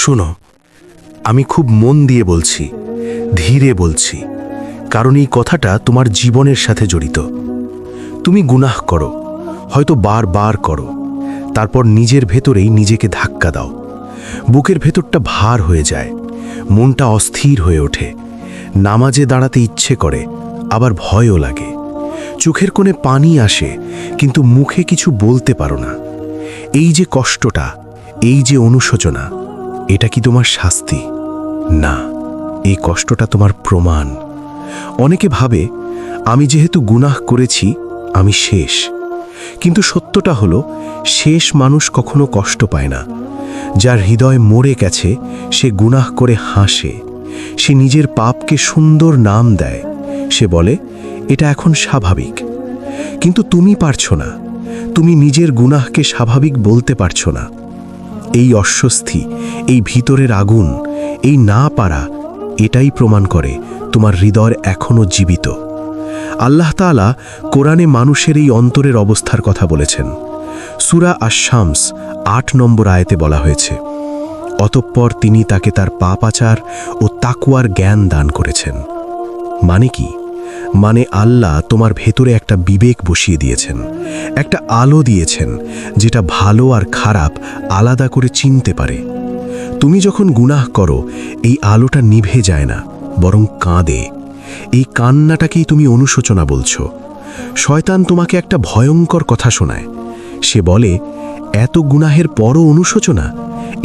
শোনো, আমি খুব মন দিয়ে বলছি, ধীরে বলছি, কারণ এই কথাটা তোমার জীবনের সাথে জড়িত। তুমি গুনাহ করো, হয়তো বারবার করো, তারপর নিজের ভেতরেই নিজেকে ধাক্কা দাও। বুকের ভেতরটা ভার হয়ে যায়, মনটা অস্থির হয়ে ওঠে, নামাজে দাঁড়াতে ইচ্ছে করে, আবার ভয়ও লাগে। চোখের কোণে পানি আসে, কিন্তু মুখে কিছু বলতে পারো না। এই যে কষ্টটা, এই যে অনুশোচনা, এটা কি তোমার শাস্তি? না, এই কষ্টটা তোমার প্রমাণ। অনেকে ভাবে আমি যেহেতু গুনাহ করেছি আমি শেষ, কিন্তু সত্যটা হলো শেষ মানুষ কখনো কষ্ট পায় না। যার হৃদয় মরে গেছে সে গুনাহ করে হাসে, সে নিজের পাপকে সুন্দর নাম দেয়, সে বলে এটা এখন স্বাভাবিক। কিন্তু তুমি পারছো না, তুমি নিজের গুনাহকে স্বাভাবিক বলতে পারছো না। এই অস্বস্তি, এই ভিতরের আগুন, এই না পারা, এটাই প্রমাণ করে তোমার হৃদয় এখনো জীবিত। আল্লাহ তাআলা কোরআনে মানুষের এই অন্তরের অবস্থার কথা বলেছেন। সূরা আশ-শামস ৮ নম্বর আয়াতে বলা হয়েছে, অতঃপর তিনি তাকে তার পাপাচার ও তাকওয়ার জ্ঞান দান করেছেন। মানে কি? মানে আল্লাহ তোমার ভেতরে একটা বিবেক বসিয়ে দিয়েছেন, একটা আলো দিয়েছেন, যেটা ভালো আর খারাপ আলাদা করে চিনতে পারে। তুমি যখন গুনাহ করো এই আলোটা নিভে যায় না, বরং কাঁদে। এই কান্নাটাকেই তুমি অনুশোচনা বলছো। শয়তান তোমাকে একটা ভয়ঙ্কর কথা শোনায়। সে বলে, এত গুনাহের পরও অনুশোচনা,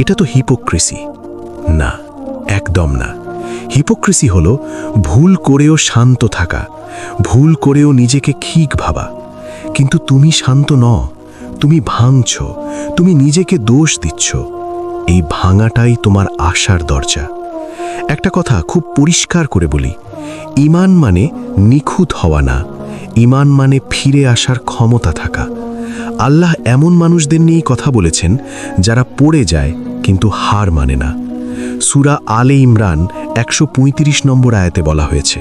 এটা তো হিপোক্রেসি। না, একদম না। হিপোক্রেসি হলো ভুল করেও শান্ত থাকা, ভুল করেও নিজেকে ঠিক ভাবা। কিন্তু তুমি শান্ত নও, তুমি ভাঙছ, তুমি নিজেকে দোষ দিচ্ছ। এই ভাঙাটাই তোমার আশার দরজা। একটা কথা খুব পরিষ্কার করে বলি, ঈমান মানে নিখুঁত হওয়া না, ঈমান মানে ফিরে আসার ক্ষমতা থাকা। আল্লাহ এমন মানুষদের নিয়েই কথা বলেছেন যারা পড়ে যায় কিন্তু হার মানে না। সূরা আলে ইমরান ১৩৫ নম্বর আয়াতে বলা হয়েছে,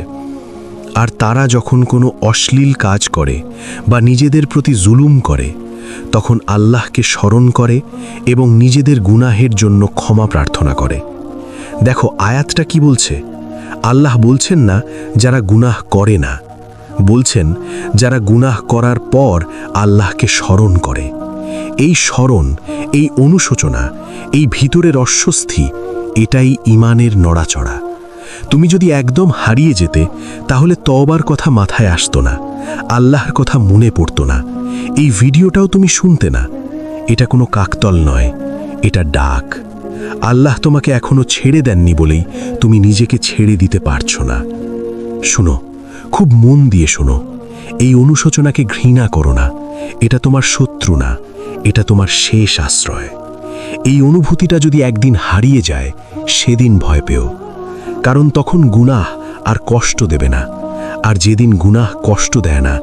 আর তারা যখন কোনো অশ্লীল কাজ করে বা নিজেদের প্রতি জুলুম করে, তখন আল্লাহকে স্মরণ করে এবং নিজেদের গুনাহের জন্য ক্ষমা প্রার্থনা করে। দেখো আয়াতটা কি বলছে? আল্লাহ বলছেন না যারা গুনাহ করে না, বলছেন যারা গুনাহ করার পর আল্লাহকে স্মরণ করে। এই স্মরণ, এই অনুশোচনা, এই ভিতরের অস্বস্তি, এটাই ঈমানের নড়াচড়া। তুমি যদি একদম হারিয়ে যেতে, তাহলে তওবার কথা মাথায় আসতো না, আল্লাহর কথা মনে পড়তো না, এই ভিডিওটাও তুমি শুনতে না। এটা কোনো কাকতল নয়, এটা ডাক। আল্লাহ তোমাকে এখনো ছেড়ে দেননি বলেই তুমি নিজেকে ছেড়ে দিতে পারছো না। শুনো, খুব মন দিয়ে শোনো, এই অনুশোচনাকে ঘৃণা করো না। এটা তোমার শত্রু না, এটা তোমার শেষ আশ্রয়। এই অনুভূতিটা যদি একদিন হারিয়ে যায়, সেদিন ভয় পেও, কারণ তখন গুনাহ আর কষ্ট দেবে না। আর যেদিন গুনাহ কষ্ট দেয় না,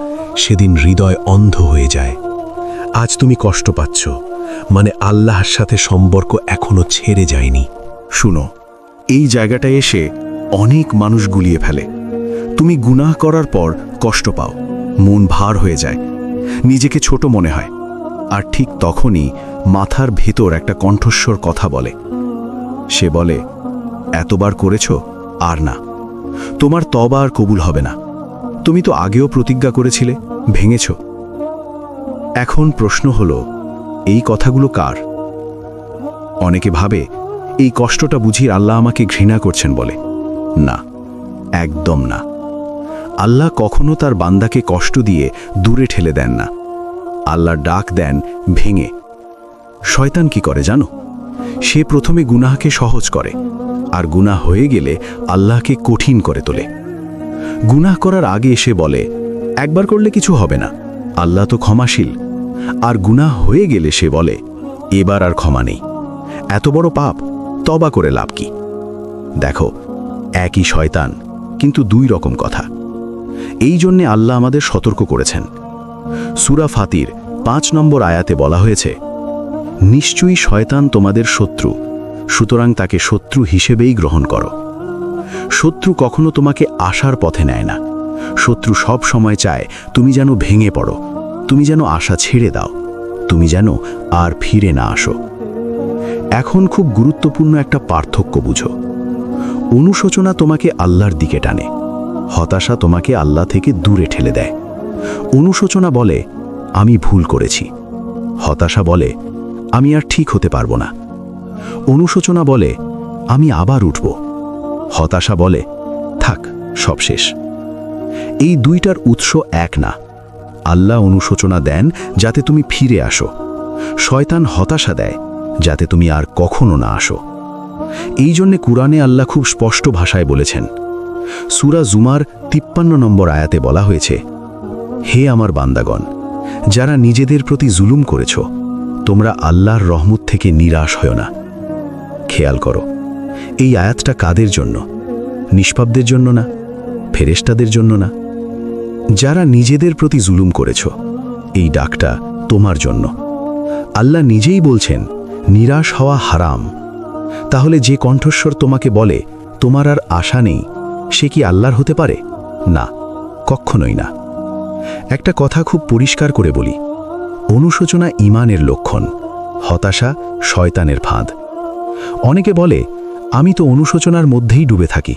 সেদিন হৃদয় অন্ধ হয়ে যায়। আজ তুমি কষ্ট পাচ্ছ, মানে আল্লাহর সাথে সম্পর্ক এখনো ছেড়ে যায়নি। শুনো, এই জায়গাটায় এসে অনেক মানুষ গুলিয়ে ফেলে। তুমি গুনাহ করার পর কষ্ট পাও, মন ভার হয়ে যায়, নিজেকে ছোট মনে হয়। আর ঠিক তখনই মাথার ভেতর একটা কণ্ঠস্বর কথা বলে। সে বলে, এতবার করেছ, আর না, তোমার তওবা আর কবুল হবে না। তুমি তো আগেও প্রতিজ্ঞা করেছিলে, ভেঙেছ। এখন প্রশ্ন হলো, এই কথাগুলো কার? অনেকে ভাবে এই কষ্টটা বুঝি আল্লাহ আমাকে ঘৃণা করছেন বলে। না, একদম না। আল্লাহ কখনো তার বান্দাকে কষ্ট দিয়ে দূরে ঠেলে দেন না। আল্লাহ ডাক দেন ভেঙে। শয়তান কি করে জানো? সে প্রথমে গুনাহকে সহজ করে, আর গুনাহ হয়ে গেলে আল্লাহকে কঠিন করে তোলে। গুনাহ করার আগে সে বলে, একবার করলে কিছু হবে না, আল্লাহ তো ক্ষমাশীল। আর গুনাহ হয়ে গেলে সে বলে, এবার আর ক্ষমা নেই, এত বড় পাপ, তওবা করে লাভ কি? দেখো, একই শয়তান, কিন্তু দুই রকম কথা। এই জন্যে আল্লাহ আমাদের সতর্ক করেছেন। সূরা ফাতির ৫ নম্বর আয়াতে বলা হয়েছে, নিশ্চয়ই শয়তান তোমাদের শত্রু, সুতরাং তাকে শত্রু হিসেবেই গ্রহণ করো। শত্রু কখনো তোমাকে আশার পথে নেয় না। শত্রু সব সময় চায় তুমি যেন ভেঙে পড়ো, তুমি যেন আশা ছেড়ে দাও, তুমি যেন আর ফিরে না আসো। এখন খুব গুরুত্বপূর্ণ একটা পার্থক্য বুঝো। অনুশোচনা তোমাকে আল্লাহর দিকে টানে, হতাশা তোমাকে আল্লাহ থেকে দূরে ঠেলে দেয়। অনুশোচনা বলে আমি ভুল করেছি, হতাশা বলে আমি আর ঠিক হতে পারবো না। অনুশোচনা বলে আমি আবার উঠব, হতাশা বলে থাক সব শেষ। এই দুইটার উৎস এক না। আল্লাহ অনুশোচনা দেন যাতে তুমি ফিরে আসো, শয়তান হতাশা দেয় যাতে তুমি আর কখনো না আসো। এই জন্যে কুরআনে আল্লাহ খুব স্পষ্ট ভাষায় বলেছেন। সূরা জুমার 53 নম্বর আয়াতে বলা হয়েছে, হে আমার বান্দাগণ, যারা নিজেদের প্রতি জুলুম করেছ, তোমরা আল্লাহর রহমত থেকে নিরাশ হয় না। খেয়াল করো, এই আয়াতটা কাদের জন্য? নিষ্পাপদের জন্য না, ফেরেশতাদের জন্য না। যারা নিজেদের প্রতি জুলুম করেছ, এই ডাকটা তোমার জন্য। আল্লাহ নিজেই বলছেন নিরাশ হওয়া হারাম। তাহলে যে কণ্ঠস্বর তোমাকে বলে তোমার আর আশা নেই, সে কি আল্লাহর হতে পারে? না, কখনোই না। একটা কথা খুব পরিষ্কার করে বলি, অনুশোচনা ঈমানের লক্ষণ, হতাশা শয়তানের ফাঁদ। অনেকে বলে আমি তো অনুশোচনার মধ্যেই ডুবে থাকি।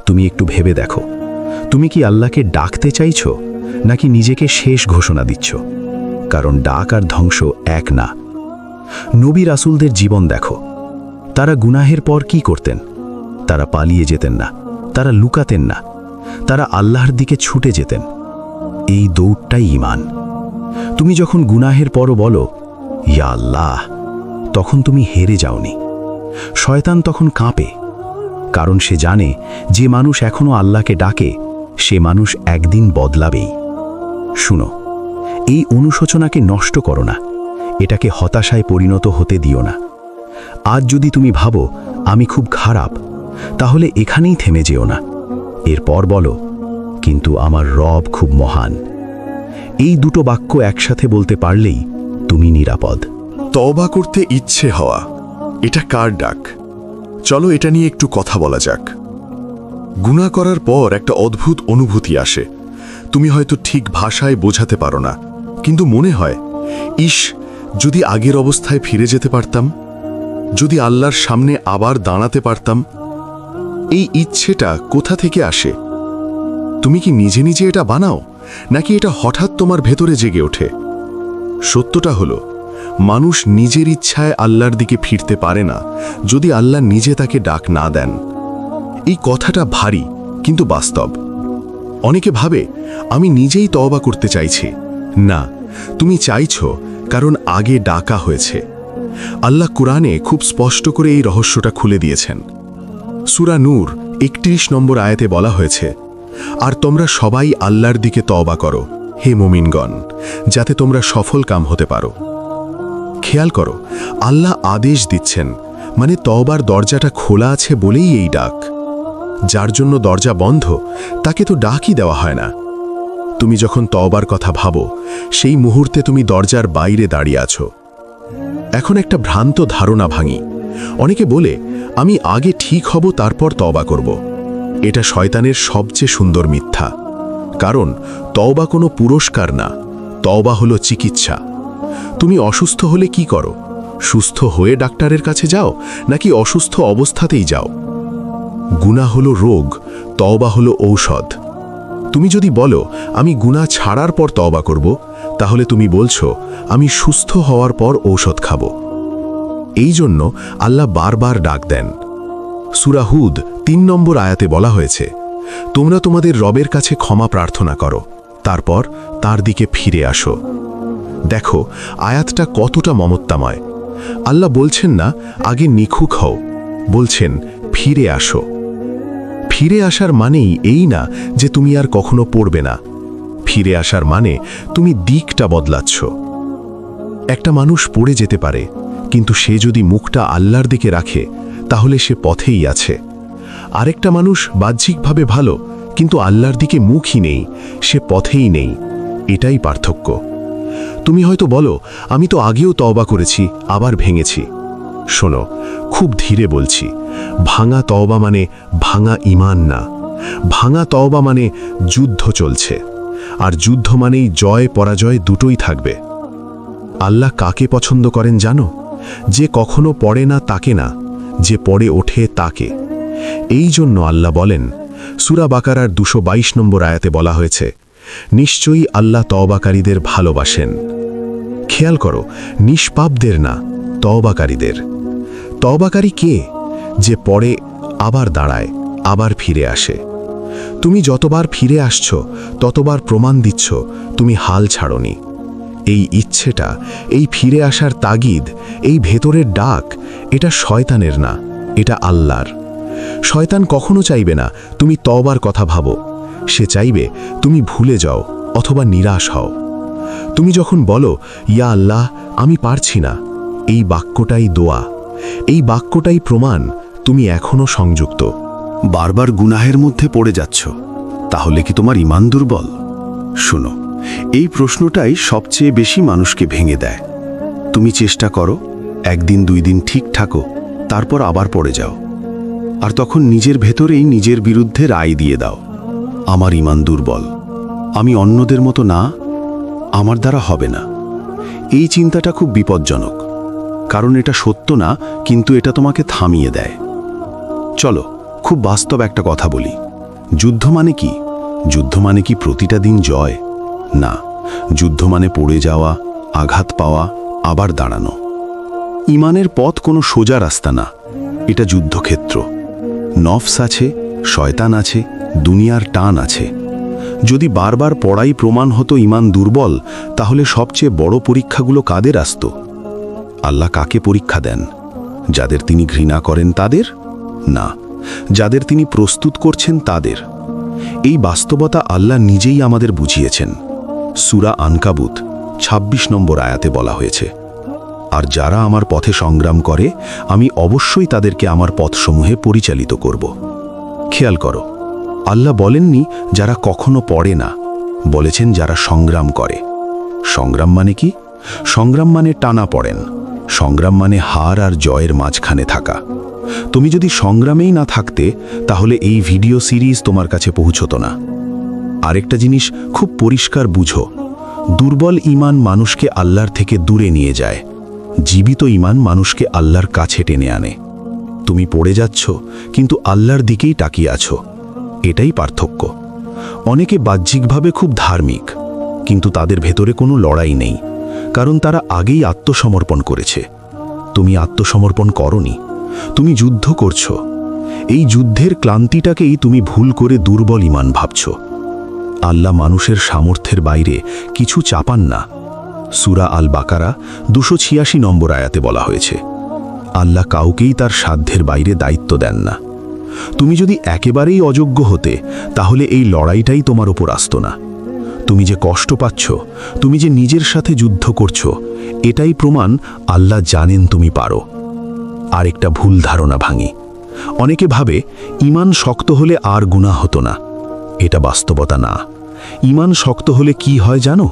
তুমি একটু ভেবে দেখো, তুমি কি আল্লাহকে ডাকতে চাইছো নাকি নিজেকে শেষ ঘোষণা দিচ্ছ? কারণ ডাক আর ধ্বংস এক না। নবী রাসূলদের জীবন দেখো, তারা গুনাহের পর কি করতেন? তারা পালিয়ে যেতেন না, তারা লুকাতেন না, তারা আল্লাহর দিকে ছুটে যেতেন। এই দৌড়টাই ঈমান। তুমি যখন গুনাহের পরও বলো ইয়া আল্লাহ, তখন তুমি হেরে যাওনি। শয়তান তখন কাঁপে, কারণ সে জানে যে মানুষ এখনো আল্লাহকে ডাকে, সে মানুষ একদিন বদলাবেই। শুনো, এই অনুশোচনাকে নষ্ট করো না, এটাকে হতাশায় পরিণত হতে দিও না। আজ যদি তুমি ভাবো আমি খুব খারাপ, তাহলে এখানেই থেমে যেও না। এরপর বলো কিন্তু আমার রব খুব মহান। এই দুটো বাক্য একসাথে বলতে পারলেই তুমি নিরাপদ। তওবা করতে ইচ্ছে হওয়া, এটা কার ডাক? চলো এটা নিয়ে একটু কথা বলা যাক। গুনাহ করার পর একটা অদ্ভুত অনুভূতি আসে। তুমি হয়তো ঠিক ভাষায় বোঝাতে পারো না, কিন্তু মনে হয় ইস, যদি আগের অবস্থায় ফিরে যেতে পারতাম, যদি আল্লাহর সামনে আবার দাঁড়াতে পারতাম। এই ইচ্ছেটা কোথা থেকে আসে? তুমি কি নিজে নিজে এটা বানাও, নাকি এটা হঠাৎ তোমার ভেতরে জেগে ওঠে? সত্যটা হলো, মানুষ নিজের ইচ্ছায় আল্লাহর দিকে ফিরতে পারে না যদি আল্লাহ নিজে তাকে ডাক না দেন। এই কথাটা ভারী কিন্তু বাস্তব। অনেকে ভাবে আমি নিজেই তওবা করতে চাইছি। না, তুমি চাইছো কারণ আগে ডাকা হয়েছে। আল্লাহ কুরআনে খুব স্পষ্ট করে এই রহস্যটা খুলে দিয়েছেন। সূরা নূর 31 নম্বর আয়াতে বলা হয়েছে, আর তোমরা সবাই আল্লাহর দিকে তওবা করো হে মুমিনগণ, যাতে তোমরা সফল কাম হতে পারো। খেয়াল করো, আল্লাহ আদেশ দিচ্ছেন, মানে তওবার দরজাটা খোলা আছে বলেই এই ডাক। যার জন্য দরজা বন্ধ, তাকে তো ডাকই দেওয়া হয় না। তুমি যখন তওবার কথা ভাবো, সেই মুহূর্তে তুমি দরজার বাইরে দাঁড়িয়ে আছো। এখন একটা ভ্রান্ত ধারণা ভাঙি। অনেকে বলে আমি আগে ঠিক হব তারপর তওবা করব। এটা শয়তানের সবচেয়ে সুন্দর মিথ্যা। কারণ তওবা কোনো পুরস্কার না, তওবা হলো চিকিৎসা। তুমি অসুস্থ হলে কি করো? সুস্থ হয়ে ডাক্তারের কাছে যাও, নাকি অসুস্থ অবস্থাতেই যাও? গুনাহ হলো রোগ, তওবা হলো ঔষধ। তুমি যদি বলো আমি গুনাহ ছাড়ার পর তওবা করব, তাহলে তুমি বলছো আমি সুস্থ হওয়ার পর ঔষধ খাব। এই জন্য আল্লাহ বারবার ডাক দেন। সূরা হুদ 3 নম্বর আয়াতে বলা হয়েছে, তোমরা তোমাদের রবের কাছে ক্ষমা প্রার্থনা করো, তারপর তার দিকে ফিরে আসো। দেখো আয়াতটা কতটা মমত্বময়। আল্লাহ বলছেন না আগে নিখুঁত হও, বলছেন ফিরে আসো। ফিরে আসার মানেই এই না যে তুমি আর কখনো পড়বে না। ফিরে আসার মানে তুমি দিকটা বদলাচ্ছ। একটা মানুষ পড়ে যেতে পারে, কিন্তু সে যদি মুখটা আল্লাহর দিকে রাখে, তাহলে সে পথেই আছে। আরেকটা মানুষ বাহ্যিকভাবে ভালো, কিন্তু আল্লাহর দিকে মুখই নেই, সে পথেই নেই। এটাই পার্থক্য। তুমি হয়তো বলো আমি তো আগেও তওবা করেছি, আবার ভেঙেছি। শোনো, খুব ধীরে বলছি, ভাঙা তওবা মানে ভাঙা ঈমান না। ভাঙা তওবা মানে যুদ্ধ চলছে, আর যুদ্ধ মানেই জয় পরাজয় দুটোই থাকবে। আল্লাহ কাকে পছন্দ করেন জানো? যে কখনো পড়ে না তাকে না, যে পড়ে ওঠে তাকে। এই জন্য আল্লাহ বলেন, সূরা বাকারার 222 নম্বর আয়াতে বলা হয়েছে, নিশ্চয়ই আল্লাহ তওবাকারীদের ভালোবাসেন। খেয়াল করো, নিষ্পাপদের না, তওবাকারীদের। তওবাকারী কে? যে পড়ে, আবার দাঁড়ায়, আবার ফিরে আসে। তুমি যতবার ফিরে আসছো ততবার প্রমাণ দিচ্ছ তুমি হাল ছাড়নি। এই ইচ্ছেটা, এই ফিরে আসার তাগিদ, এই ভেতরের ডাক, এটা শয়তানের না, এটা আল্লাহর। শয়তান কখনো চাইবে না তুমি তওবার কথা ভাবো। সে চাইবে তুমি ভুলে যাও অথবা নিরাশ হও। তুমি যখন বলো, ইয়া আল্লাহ আমি পারছি না, এই বাক্যটাই দোয়া, এই বাক্যটাই প্রমাণ তুমি এখনো সংযুক্ত। বারবার গুনাহের মধ্যে পড়ে যাচ্ছ, তাহলে কি তোমার ঈমান দুর্বল? শোনো, এই প্রশ্নটাই সবচেয়ে বেশি মানুষকে ভেঙে দেয়। তুমি চেষ্টা করো, একদিন 2 দিন ঠিক থাকো, তারপর আবার পড়ে যাও, আর তখন নিজের ভেতরেই নিজের বিরুদ্ধে রায় দিয়ে দাও, আমার ঈমান দুর্বল, আমি অন্যদের মতো না, আমার দ্বারা হবে না। এই চিন্তাটা খুব বিপজ্জনক, কারণ এটা সত্য না, কিন্তু এটা তোমাকে থামিয়ে দেয়। চলো, খুব বাস্তব একটা কথা বলি। যুদ্ধ মানে কি? যুদ্ধ মানে কি প্রতিটা দিন জয়? না, যুদ্ধ মানে পড়ে যাওয়া, আঘাত পাওয়া, আবার দাঁড়ানো। ঈমানের পথ কোনো সোজা রাস্তা না, এটা যুদ্ধক্ষেত্র। নফস আছে, শয়তান আছে, দুনিয়ার টান আছে। যদি বারবার পড়াই প্রমাণ হতো ঈমান দুর্বল, তাহলে সবচেয়ে বড় পরীক্ষাগুলো কাদের আসত? আল্লাহ কাকে পরীক্ষা দেন? যাদের তিনি ঘৃণা করেন তাদের? না, যাদের তিনি প্রস্তুত করছেন তাদের। এই বাস্তবতা আল্লাহ নিজেই আমাদের বুঝিয়েছেন। সূরা আনকাবুত 26 নম্বর আয়াতে বলা হয়েছে, আর যারা আমার পথে সংগ্রাম করে আমি অবশ্যই তাদেরকে আমার পথসমূহে পরিচালিত করব। খেয়াল করো, আল্লাহ বলেননি যারা কখনো পড়ে না, বলেছেন যারা সংগ্রাম করে। সংগ্রাম মানে কি? সংগ্রাম মানে টানা পড়েন, সংগ্রাম মানে হার আর জয়ের মাঝখানে থাকা। তুমি যদি সংগ্রামেই না থাকতে, তাহলে এই ভিডিও সিরিজ তোমার কাছে পৌঁছতো না। আরেকটা জিনিস খুব পরিষ্কার বুঝো, দুর্বল ঈমান মানুষকে আল্লাহর থেকে দূরে নিয়ে যায়, জীবিত ঈমান মানুষকে আল্লাহর কাছে টেনে আনে। তুমি পড়ে যাচ্ছ, কিন্তু আল্লাহর দিকেই তাকিয়ে আছো, এটাই পার্থক্য। অনেকে বাহ্যিকভাবে খুব ধার্মিক, কিন্তু তাদের ভেতরে কোনো লড়াই নেই, কারণ তারা আগেই আত্মসমর্পণ করেছে। তুমি আত্মসমর্পণ করনি, তুমি যুদ্ধ করছো। এই যুদ্ধের ক্লান্তিটাকেই তুমি ভুল করে দুর্বল ঈমান ভাবছ। আল্লাহ মানুষের সামর্থ্যের বাইরে কিছু চাপান না। সূরা আল বাকারা 286 নম্বর আয়াতে বলা হয়েছে, আল্লাহ কাউকেই তার সাধ্যের বাইরে দায়িত্ব দেন না। তুমি যদি একেবারেই অযোগ্য হতে, তাহলে এই লড়াইটাই তোমার উপর আসতো না। তুমি যে কষ্ট পাচ্ছ, তুমি যে নিজের সাথে যুদ্ধ করছো, এটাই প্রমাণ আল্লাহ জানেন তুমি পারো। আরেকটা ভুল ধারণা ভাঙি। অনেকে ভাবে ঈমান শক্ত হলে আর গুনাহ হতো না। এটা বাস্তবতা না। ঈমান শক্ত হলে কি হয় জানো?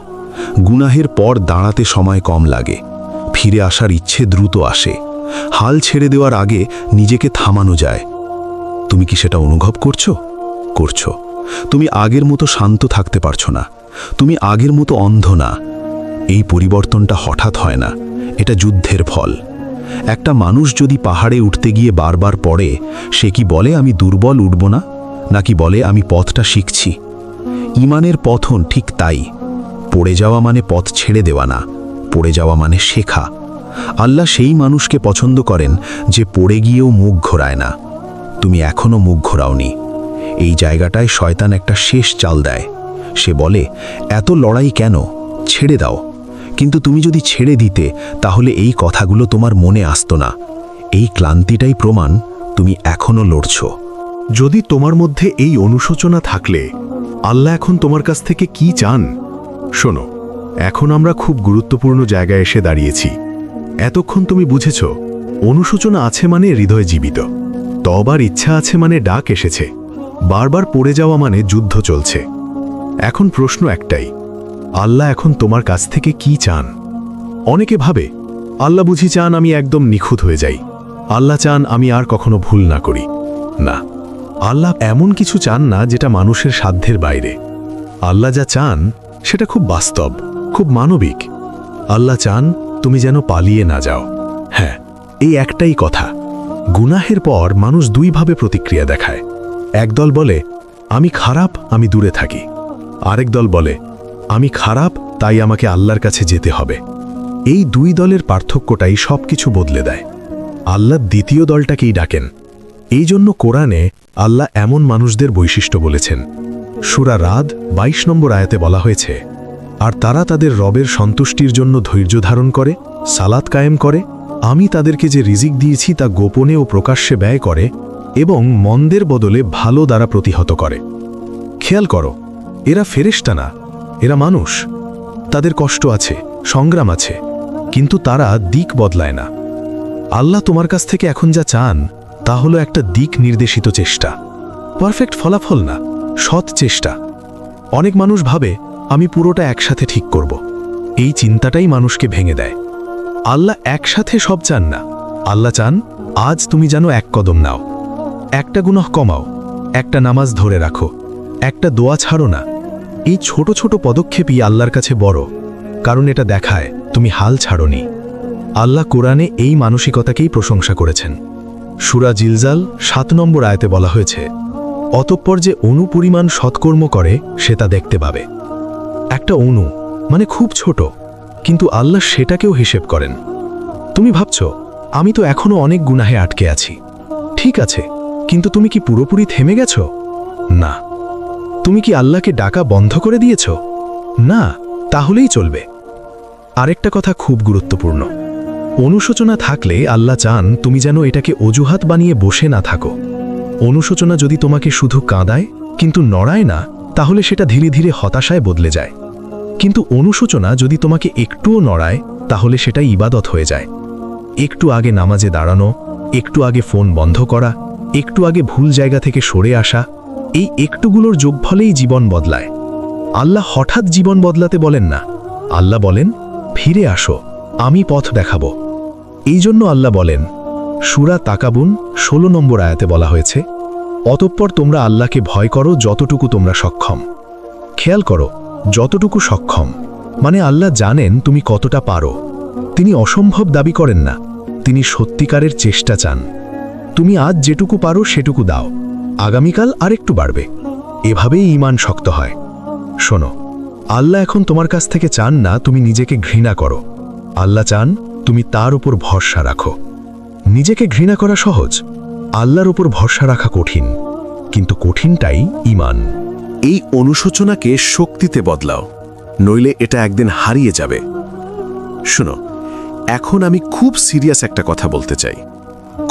গুনাহের পর দাঁড়াতে সময় কম লাগে, ফিরে আসার ইচ্ছে দ্রুত আসে, হাল ছেড়ে দেওয়ার আগে নিজেকে থামানো যায়। তুমি কি সেটা অনুভব করছো? করছো। তুমি আগের মতো শান্ত থাকতে পারছো না, তুমি আগের মতো অন্ধ না। এই পরিবর্তনটা হঠাৎ হয় না, এটা যুদ্ধের ফল। একটা মানুষ যদি পাহাড়ে উঠতে গিয়ে বারবার পড়ে, সে কি বলে আমি দুর্বল, উঠব না? নাকি বলে আমি পথটা শিখছি? ঈমানের পথন ঠিক তাই। পড়ে যাওয়া মানে পথ ছেড়ে দেওয়া না, পড়ে যাওয়া মানে শেখা। আল্লাহ সেই মানুষকে পছন্দ করেন যে পড়ে গিয়েও মুখ ঘোরায় না। তুমি এখনো মুখ ঘোরাওনি। এই জায়গাটায় শয়তান একটা শেষ চাল দেয়। সে বলে, এত লড়াই কেন, ছেড়ে দাও। কিন্তু তুমি যদি ছেড়ে দিতে, তাহলে এই কথাগুলো তোমার মনে আসতো না। এই ক্লান্তিটাই প্রমাণ তুমি এখনো লড়ছো। যদি তোমার মধ্যে এই অনুশোচনা থাকলে, আল্লাহ এখন তোমার কাছ থেকে কি চান? শোনো, এখন আমরা খুব গুরুত্বপূর্ণ জায়গায় এসে দাঁড়িয়েছি। এতক্ষণ তুমি বুঝেছ, অনুশোচনা আছে মানে হৃদয় জীবিত, তওবার ইচ্ছা আছে মানে ডাক এসেছে, বারবার পড়ে যাওয়া মানে যুদ্ধ চলছে। এখন প্রশ্ন একটাই, আল্লাহ এখন তোমার কাছ থেকে কি চান? অনেকে ভাবে, আল্লাহ বুঝি চান আমি একদম নিখুঁত হয়ে যাই, আল্লাহ চান আমি আর কখনো ভুল না করি। না, আল্লাহ এমন কিছু চান না যেটা মানুষের সাধ্যের বাইরে। আল্লাহ যা চান সেটা খুব বাস্তব, খুব মানবিক। আল্লাহ চান তুমি যেন পালিয়ে না যাও। হ্যাঁ, এই একটাই কথা, গুনাহের পর মানুষ দুইভাবে প্রতিক্রিয়া দেখায়। একদল বলে আমি খারাপ, আমি দূরে থাকি। আরেক দল বলে আমি খারাপ, তাই আমাকে আল্লাহর কাছে যেতে হবে। এই দুই দলের পার্থক্যটাই সবকিছু বদলে দেয়। আল্লাহ দ্বিতীয় দলটাকেই ডাকেন। এই জন্য কোরআনে আল্লাহ এমন মানুষদের বৈশিষ্ট্য বলেছেন। সূরা রাদ 22 নম্বর আয়াতে বলা হয়েছে, আর তারা তাদের রবের সন্তুষ্টির জন্য ধৈর্য ধারণ করে, সালাত কায়েম করে, আমি তাদেরকে যে রিজিক দিয়েছি তা গোপনে ও প্রকাশ্যে ব্যয় করে এবং মন্দের বদলে ভালো দ্বারা প্রতিহত করে। খেয়াল করো, এরা ফেরেশতা না, এরা মানুষ। তাদের কষ্ট আছে, সংগ্রাম আছে, কিন্তু তারা দিক বদলায় না। আল্লাহ তোমার কাছ থেকে এখন যা চান তা হলো একটা দিক নির্দেশিত চেষ্টা, পারফেক্ট ফলাফল না, সৎ চেষ্টা। অনেক মানুষ ভাবে আমি পুরোটা একসাথে ঠিক করব। এই চিন্তাটাই মানুষকে ভেঙে দেয়। আল্লাহ একসাথে সব চান না। আল্লাহ চান আজ তুমি যেন এক কদম নাও, একটা গুনাহ কমাও, একটা নামাজ ধরে রাখো, একটা দোয়া ছাড়ো না। এই ছোট ছোট পদক্ষেপই আল্লাহর কাছে বড়, কারণ এটা দেখায় তুমি হাল ছাড়োনি। আল্লাহ কোরআনে এই মানসিকতাকেই প্রশংসা করেছেন। সূরা জিলজাল 7 নম্বর আয়াতে বলা হয়েছে, অতঃপর যে অণু পরিমাণ সৎকর্ম করে সে তা দেখতে পাবে। একটা অণু মানে খুব ছোট, কিন্তু আল্লাহ সেটাকেও হিসেব করেন। তুমি ভাবছো আমি তো এখনো অনেক গুনাহে আটকে আছি। ঠিক আছে, কিন্তু তুমি কি পুরোপুরি থেমে গেছো? না। তুমি কি আল্লাহকে ডাকা বন্ধ করে দিয়েছ? না, তাহলেই চলবে। আরেকটা কথা খুব গুরুত্বপূর্ণ, অনুশোচনা থাকলে আল্লাহ চান তুমি যেন এটাকে অজুহাত বানিয়ে বসে না থাকো। অনুশোচনা যদি তোমাকে শুধু কাঁদায় কিন্তু নড়ায় না, তাহলে সেটা ধীরে ধীরে হতাশায় বদলে যায়। কিন্তু অনুশোচনা যদি তোমাকে একটুও নড়ায়, তাহলে সেটা ইবাদত হয়ে যায়। একটু আগে নামাজে দাঁড়ানো, একটু আগে ফোন বন্ধ করা, একটু আগে ভুল জায়গা থেকে সরে আসা, এই একটুগুলোর যোগফলেই জীবন বদলায়। আল্লাহ হঠাৎ জীবন বদলাতে বলেন না। আল্লাহ বলেন ফিরে আসো, আমি পথ দেখাবো। এই জন্য আল্লাহ বলেন, সূরা তাকাবুন 16 নম্বর আয়াতে বলা হয়েছে, অতঃপর তোমরা আল্লাহকে ভয় করো যতটুকু তোমরা সক্ষম। খেয়াল করো, যতটুকু সক্ষম মানে আল্লাহ জানেন তুমি কতটা পারো। তিনি অসম্ভব দাবি করেন না, তিনি সত্যিকারের চেষ্টা চান। তুমি আজ যেটুকু পারো সেটুকু দাও, আগামীকাল আরেকটু বাড়বে। এভাবেই ঈমান শক্ত হয়। শোনো, আল্লাহ এখন তোমার কাছ থেকে চান না তুমি নিজেকে ঘৃণা করো। আল্লাহ চান তুমি তার উপর ভরসা রাখো। নিজেকে ঘৃণা করা সহজ, আল্লাহর উপর ভরসা রাখা কঠিন, কিন্তু কঠিনটাই ঈমান। এই অনুশোচনাকে শক্তিতে বদলাও, নইলে এটা একদিন হারিয়ে যাবে। শুনো, এখন আমি খুব সিরিয়াস একটা কথা বলতে চাই।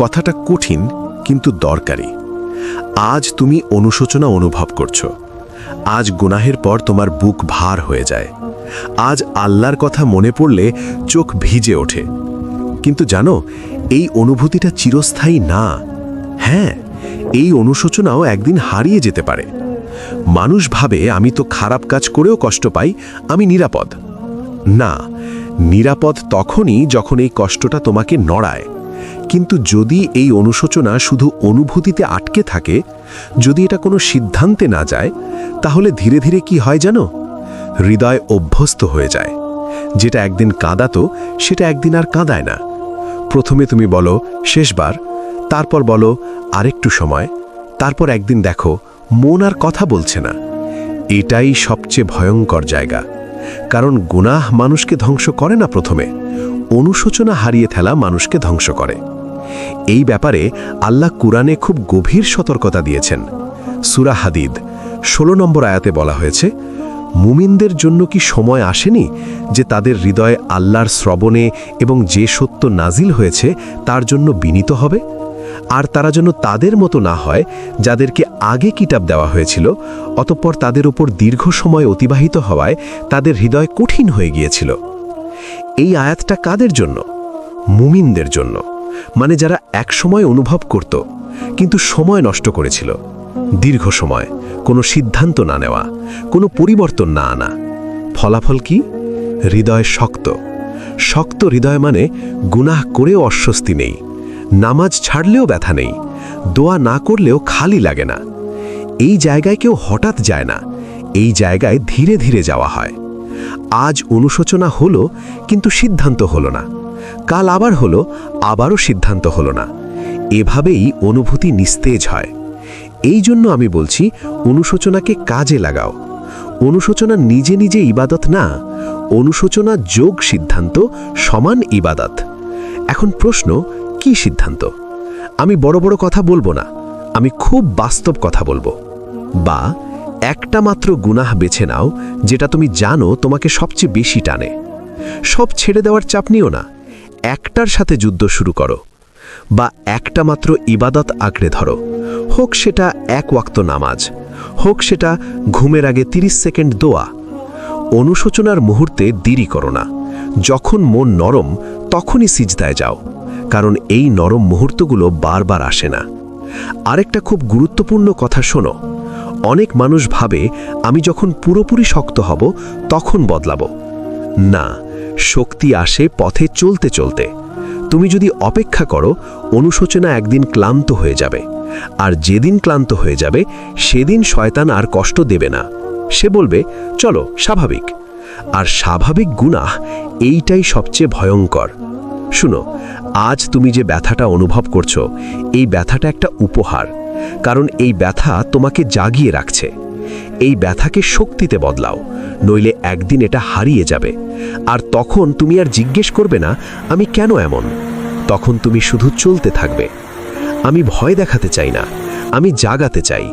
কথাটা কঠিন কিন্তু দরকারি। আজ তুমি অনুশোচনা অনুভব করছো। আজ গুনাহের পর তোমার বুক ভার হয়ে যায়। আজ আল্লাহর কথা মনে পড়লে চোখ ভিজে ওঠে। কিন্তু জানো, এই অনুভূতিটা চিরস্থায়ী না। হ্যাঁ, এই অনুশোচনাও একদিন হারিয়ে যেতে পারে। মানুষ ভাবে আমি তো খারাপ কাজ করেও কষ্ট পাই, আমি নিরাপদ। না, নিরাপদ তখনই যখন এই কষ্টটা তোমাকে নড়ায়। কিন্তু যদি এই অনুশোচনা শুধু অনুভূতিতে আটকে থাকে, যদি এটা কোনো সিদ্ধান্তে না যায়, তাহলে ধীরে ধীরে কি হয় জানো? হৃদয় অভ্যস্ত হয়ে যায়। যেটা একদিন কাঁদাতো সেটা একদিন আর কাঁদায় না। প্রথমে তুমি বলো শেষবার, তারপর বলো আরেকটু সময়, তারপর একদিন দেখো মন আর কথা বলছে না। এটাই সবচেয়ে ভয়ঙ্কর জায়গা। কারণ গুনাহ মানুষকে ধ্বংস করে না, প্রথমে অনুশোচনা হারিয়ে ফেলা মানুষকে ধ্বংস করে। এই ব্যাপারে আল্লাহ কুরআনে খুব গভীর সতর্কতা দিয়েছেন। সূরা হাদিদ 16 নম্বর আয়াতে বলা হয়েছে, মুমিনদের জন্য কি সময় আসেনি যে তাদের হৃদয়ে আল্লাহর শ্রবণে এবং যে সত্য নাজিল হয়েছে তার জন্য বিনীত হবে? আর তারা যেন তাদের মতো না হয় যাদেরকে আগে কিতাব দেওয়া হয়েছিল, অতঃপর তাদের উপর দীর্ঘ সময় অতিবাহিত হওয়ায় তাদের হৃদয় কঠিন হয়ে গিয়েছিল। এই আয়াতটা কাদের জন্য? মুমিনদের জন্য। মানে যারা একসময় অনুভব করত কিন্তু সময় নষ্ট করেছিল। দীর্ঘ সময় কোনো সিদ্ধান্ত না নেওয়া, কোনো পরিবর্তন না আনা। ফলাফল কি? হৃদয় শক্ত। শক্ত হৃদয় মানে গুনাহ করেও অস্বস্তি নেই, নামাজ ছাড়লেও ব্যথা নেই, দোয়া না করলেও খালি লাগে না। এই জায়গায় কেউ হঠাৎ যায় না, এই জায়গায় ধীরে ধীরে যাওয়া হয়। আজ অনুশোচনা হলো কিন্তু সিদ্ধান্ত হলো না, কাল আবার হলো, আবারও সিদ্ধান্ত হলো না। এভাবেই অনুভূতি নিস্তেজ হয়। এই জন্য আমি বলছি, অনুশোচনাকে কাজে লাগাও। অনুশোচনা নিজে নিজে ইবাদত না, অনুশোচনা যোগ সিদ্ধান্ত সমান ইবাদত। এখন প্রশ্ন, কি সিদ্ধান্ত? আমি বড় বড় কথা বলবো না, আমি খুব বাস্তব কথা বলবো। বা একটা মাত্র গুনাহ বেছে নাও যেটা তুমি জানো তোমাকে সবচেয়ে বেশি টানে। সব ছেড়ে দেওয়ার চাপ নিও না, একটার সাথে যুদ্ধ শুরু করো। বা একটা মাত্র ইবাদত আঁকড়ে ধরো, হোক সেটা এক ওয়াক্ত নামাজ, হোক সেটা ঘুমের আগে 30 সেকেন্ড দোয়া। অনুশোচনার মুহূর্তে দেরি করো না, যখন মন নরম তখনই সিজদায় যাও, কারণ এই নরম মুহূর্তগুলো বারবার আসে না। আরেকটা খুব গুরুত্বপূর্ণ কথা শোনো, অনেক মানুষ ভাবে আমি যখন পুরোপুরি শক্ত হব তখন বদলাবো। না, শক্তি আসে পথে চলতে চলতে। তুমি যদি অপেক্ষা করো, অনুশোচনা একদিন ক্লান্ত হয়ে যাবে, আর যেদিন ক্লান্ত হয়ে যাবে সেদিন শয়তান আর কষ্ট দেবে না। সে বলবে, চলো স্বাভাবিক। আর স্বাভাবিক গুনাহ এইটাই সবচেয়ে ভয়ঙ্কর। শুনো, আজ তুমি যে ব্যথাটা অনুভব করছো, এই ব্যথাটা একটা উপহার, কারণ এই ব্যথা তোমাকে জাগিয়ে রাখছে। এই ব্যথাকে শক্তিতে বদলাও, নইলে একদিন এটা হারিয়ে যাবে। আর তখন তুমি আর জিজ্ঞেস করবে না আমি কেন এমন, তখন তুমি শুধু চলতে থাকবে। আমি ভয় দেখাতে চাই না, আমি জাগাতে চাই,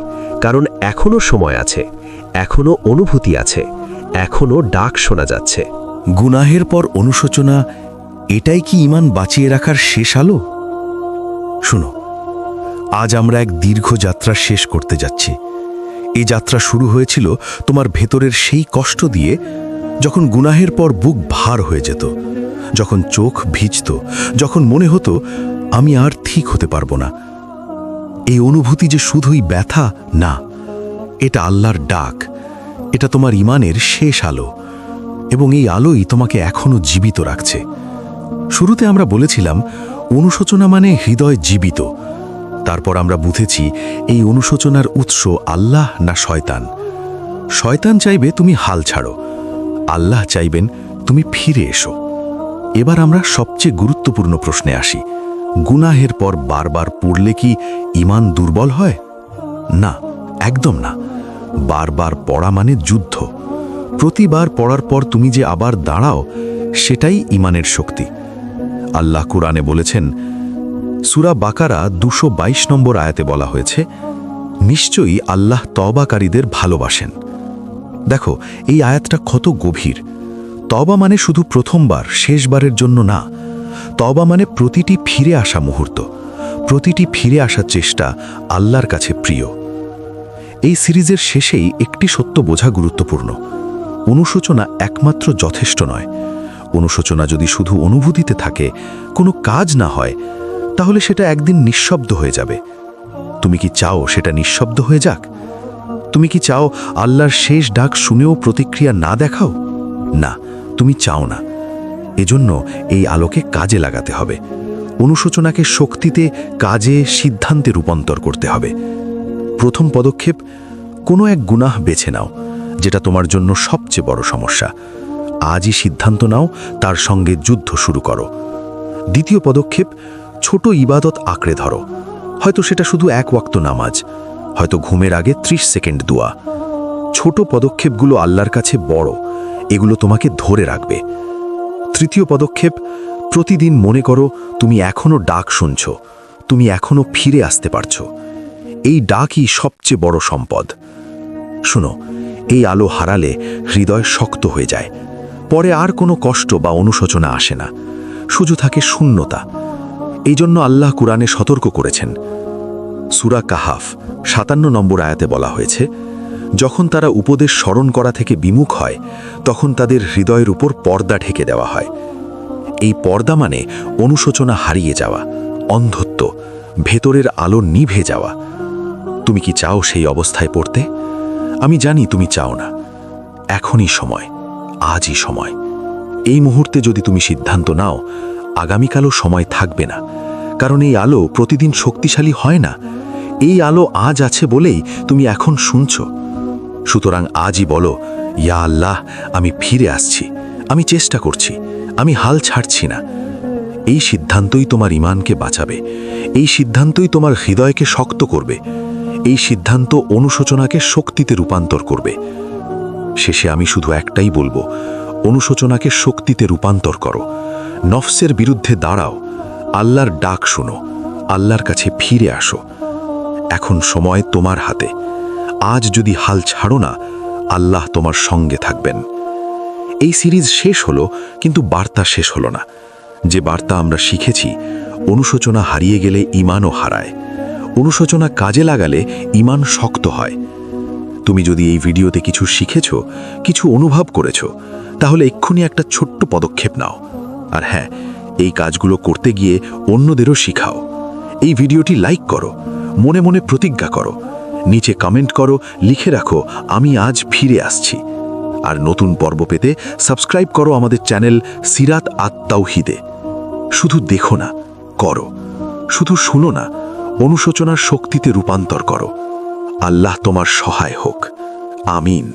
কারণ এখনো সময় আছে, এখনো অনুভূতি আছে, এখনো ডাক শোনা যাচ্ছে। গুনাহের পর অনুশোচনা, এটাই কি ঈমান বাঁচিয়ে রাখার শেষ আলো? শুনো, আজ আমরা এক দীর্ঘ যাত্রা শেষ করতে যাচ্ছি। এই যাত্রা শুরু হয়েছিল তোমার ভেতরের সেই কষ্ট দিয়ে, যখন গুনাহের পর বুক ভার হয়ে যেত, যখন চোখ ভিজত, যখন মনে হতো আমি আর ঠিক হতে পারবো না। এই অনুভূতি যে শুধুই ব্যথা না, এটা আল্লাহর ডাক, এটা তোমার ঈমানের শেষ আলো, এবং এই আলোই তোমাকে এখনো জীবিত রাখছে। শুরুতে আমরা বলেছিলাম অনুশোচনা মানে হৃদয় জীবিত। তারপর আমরা বুঝেছি এই অনুশোচনার উৎস আল্লাহ না শয়তান। শয়তান চাইবে তুমি হাল ছাড়ো, আল্লাহ চাইবেন তুমি ফিরে এসো। এবার আমরা সবচেয়ে গুরুত্বপূর্ণ প্রশ্নে আসি, গুনাহের পর বারবার পড়লে কি ঈমান দুর্বল হয়? না, একদম না। বারবার পড়া মানে যুদ্ধ। প্রতিবার পড়ার পর তুমি যে আবার দাঁড়াও, সেটাই ঈমানের শক্তি। আল্লাহ কুরআনে বলেছেন, সূরা বাকারা 222 নম্বর আয়াতে বলা হয়েছে, নিশ্চয়ই আল্লাহ তওবাকারীদের ভালোবাসেন। দেখো, এই আয়াতটা কত গভীর। তওবা মানে শুধু প্রথমবার, শেষবারের জন্য না। তওবা মানে প্রতিটি ফিরে আসা মুহূর্ত, প্রতিটি ফিরে আসার চেষ্টা আল্লাহর কাছে প্রিয়। এই সিরিজের শেষেই একটি সত্য বোঝা গুরুত্বপূর্ণ, অনুশোচনা একমাত্র যথেষ্ট নয়। অনুশোচনা যদি শুধু অনুভূতিতে থাকে, কোনো কাজ না হয়, তাহলে সেটা একদিন নিঃশব্দ হয়ে যাবে। তুমি কি চাও সেটা নিঃশব্দ হয়ে যাক? তুমি কি চাও আল্লাহর শেষ ডাক শুনেও প্রতিক্রিয়া না দেখাও? না, তুমি চাও না। এজন্য এই আলোকে কাজে লাগাতে হবে। অনুশোচনাকে শক্তিতে, কাজে, সিদ্ধান্তে রূপান্তর করতে হবে। প্রথম পদক্ষেপ, কোনো এক গুনাহ বেছে নাও যেটা তোমার জন্য সবচেয়ে বড় সমস্যা। আজই সিদ্ধান্ত নাও, তার সঙ্গে যুদ্ধ শুরু করো। দ্বিতীয় পদক্ষেপ, ছোট ইবাদত আঁকড়ে ধরো। হয়তো সেটা শুধু এক ওয়াক্ত নামাজ, হয়তো ঘুমের আগে 30 সেকেন্ড দোয়া। ছোট পদক্ষেপগুলো আল্লাহর কাছে বড়, এগুলো তোমাকে ধরে রাখবে। তৃতীয় পদক্ষেপ, প্রতিদিন মনে করো তুমি এখনো ডাক শুনছ, তুমি এখনো ফিরে আসতে পারছো। এই ডাকই সবচেয়ে বড় সম্পদ। শুনো, এই আলো হারালে হৃদয় শক্ত হয়ে যায়। পরে আর কোনো কষ্ট বা অনুশোচনা আসে না, শুধু থাকে শূন্যতা। এই জন্য আল্লাহ কুরআনে সতর্ক করেছেন। সূরা কাহাফ 57 নম্বর আয়াতে বলা হয়েছে, যখন তারা উপদেশ স্মরণ করা থেকে বিমুখ হয়, তখন তাদের হৃদয়ের উপর পর্দা ঢেকে দেওয়া হয়। এই পর্দা মানে অনুশোচনা হারিয়ে যাওয়া, অন্ধত্ব, ভেতরের আলো নিভে যাওয়া। তুমি কি চাও সেই অবস্থায় পড়তে? আমি জানি তুমি চাও না। এখনই সময়, আজই সময়। এই মুহূর্তে যদি তুমি সিদ্ধান্ত নাও, আগামীকালও সময় থাকবে না, কারণ এই আলো প্রতিদিন শক্তিশালী হয় না। এই আলো আজ আছে বলেই তুমি এখন শুনছ। সুতরাং আজই বলো, ইয়া আল্লাহ, আমি ফিরে আসছি, আমি চেষ্টা করছি, আমি হাল ছাড়ছি না। এই সিদ্ধান্তই তোমার ঈমানকে বাঁচাবে, এই সিদ্ধান্তই তোমার হৃদয়কে শক্ত করবে, এই সিদ্ধান্ত অনুশোচনাকে শক্তিতে রূপান্তর করবে। শেষে আমি শুধু একটাই বলবো, অনুশোচনাকে শক্তিতে রূপান্তর করো, নফসের বিরুদ্ধে দাঁড়াও, আল্লাহর ডাক শোনো, আল্লাহর কাছে ফিরে আসো। এখন সময় তোমার হাতে। আজ যদি হাল ছাড়ো না, আল্লাহ তোমার সঙ্গে থাকবেন। এই সিরিজ শেষ হলো, কিন্তু বার্তা শেষ হলো না। যে বার্তা আমরা শিখেছি, অনুশোচনা হারিয়ে গেলে ঈমানও হারায়, অনুশোচনা কাজে লাগালে ঈমান শক্ত হয়। তুমি যদি এই ভিডিওতে কিছু শিখেছ, কিছু অনুভব করেছ, তাহলে এক্ষুনি একটা ছোট্ট পদক্ষেপ নাও। আর হ্যাঁ, এই কাজগুলো করতে গিয়ে অন্যদেরও শিখাও। এই ভিডিওটি লাইক করো, মনে মনে প্রতিজ্ঞা করো, নিচে কমেন্ট করো, লিখে রাখো আমি আজ ফিরে আসছি। আর নতুন পর্ব পেতে সাবস্ক্রাইব করো আমাদের চ্যানেল সিরাত আত-তাওহীদে। শুধু দেখো না, করো। শুধু শুনো না, অনুশোচনার শক্তিতে রূপান্তর করো। আল্লাহ তোমার সহায় হোক। আমিন।